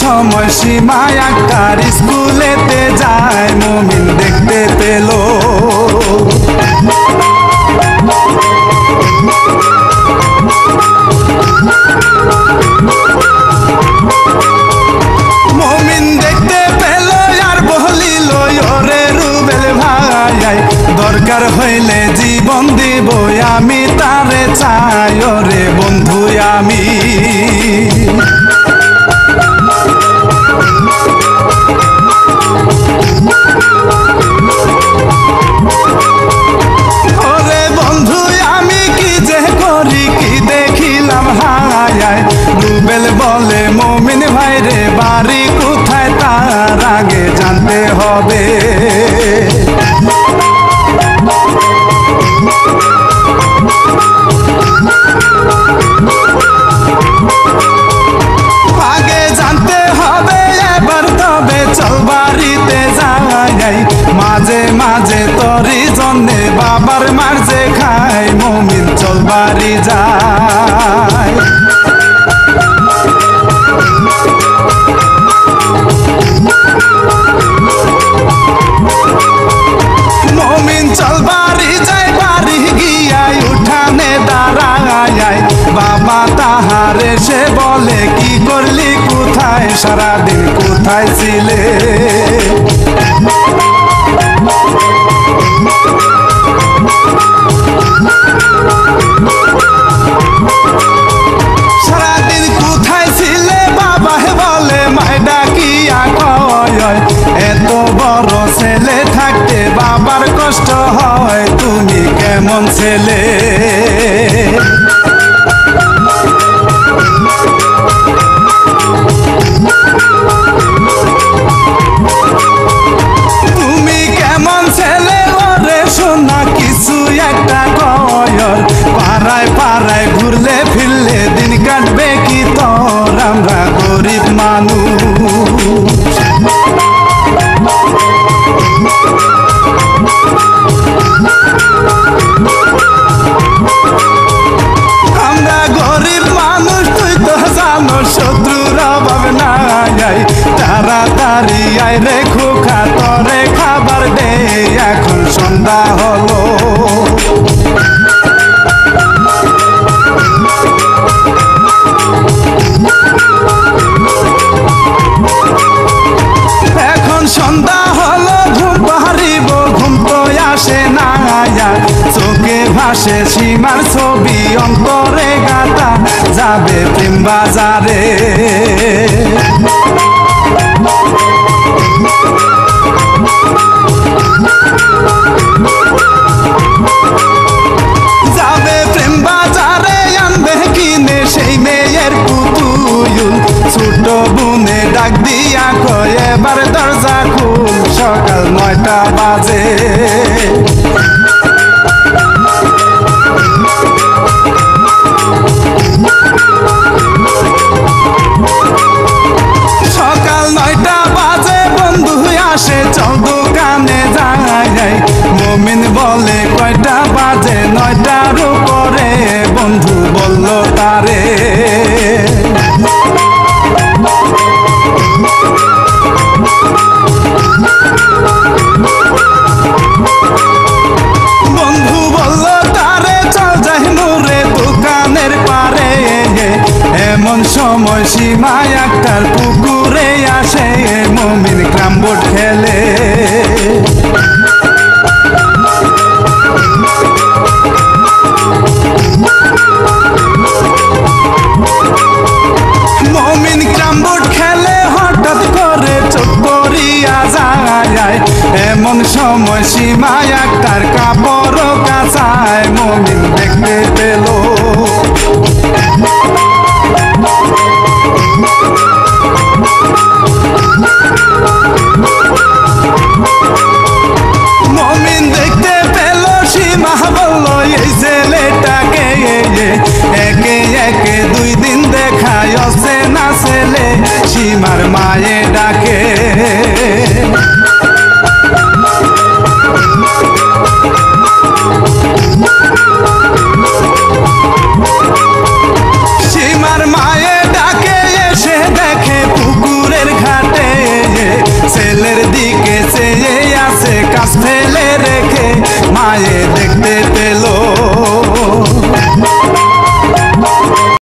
সময় সীমা আক্তার স্কুলেতে যায়, মুমিন দেখতে পেল দরকার হইলে জীবন দিব আমি তারে চাই রে বন্ধু আমি। ওরে বন্ধু আমি কি যে করি কি দেখিলাম হায়, রুবেল বলে মুমিন ভাই রে বাড়ি কোথায় তার আগে জানতে হবে। আগে জানতে হবে এবার তবে চল বাড়িতে যাই, মাঝে মাঝে তোরই জন্যে বাবার মাঝে খাই, মুমিন চল বাড়ি যাই। মুমিন চল বাড়ি যাই, বাড়ি গিয়াই উঠানে দাঁড়ায়, বাবা তাহারে সে বলে কি করলি কোথায়, সারাদিন কোথায় ছিলে। সারাদিন কোথায় ছিলে বাবা বলে মায় ডাকিয়া কয়, এত বড় ছেলে থাকতে বাবার কষ্ট হয়, তুমি কেমন ছেলে। তুমি কেমন ছেলে ওরে শোনা কিছু একটা কয়, পাড়ায় পাড়ায় ঘুরলে ফিরলে দিন কাটবে কি তোর, আমরা গরিব মানুষ। আমরা গরিব মানুষ তুই তো জানো শত্রুর অভাব নাই, তাড়াতাড়ি আয় রে খোকা তরে খাবার দে, এখন সন্ধ্যা হলো। এখন সন্ধ্যা হলো ঘুম পাহাড়িব, ঘুম তো আসে না, চোখে ভাসে সীমার ছবি অন্তরে গাতা, যাবে প্রেম বাজারে। যাবে প্রেম বাজারে আনবে কিনে সেই মেয়ের পুতুল, ছোট বুনে ডাক দিয়া কয় এবার দরজা খুল, সকাল 9টা বাজে। সকাল 9টা বাজে বন্ধু আসে চল দোকানে যাই, মুমিন বলে কয়টা বাজে 9টার উপরে, বন্ধু বলল তারে। বন্ধু বলল তারে চল যাই নুরে দোকানের পারে, এমন সময় সীমা আক্তার পুকুরে আসে, মুমিন ক্যারাম বোর্ড খেলে। মুমিন ক্যারাম বোর্ড খেলে হঠাৎ করে চোখ পড়িয়া যায়, এমন সময় সীমা আক্তার কাপড় কাচায়, মুমিন দেখতে পেল। মুমিন দেখতে পেল সীমা বলল এই ছেলেটাকে, একে একে 2 দিন দেখায় অচেনা ছেলে, সীমার মায়ে ডাকে। সীমার মায়ে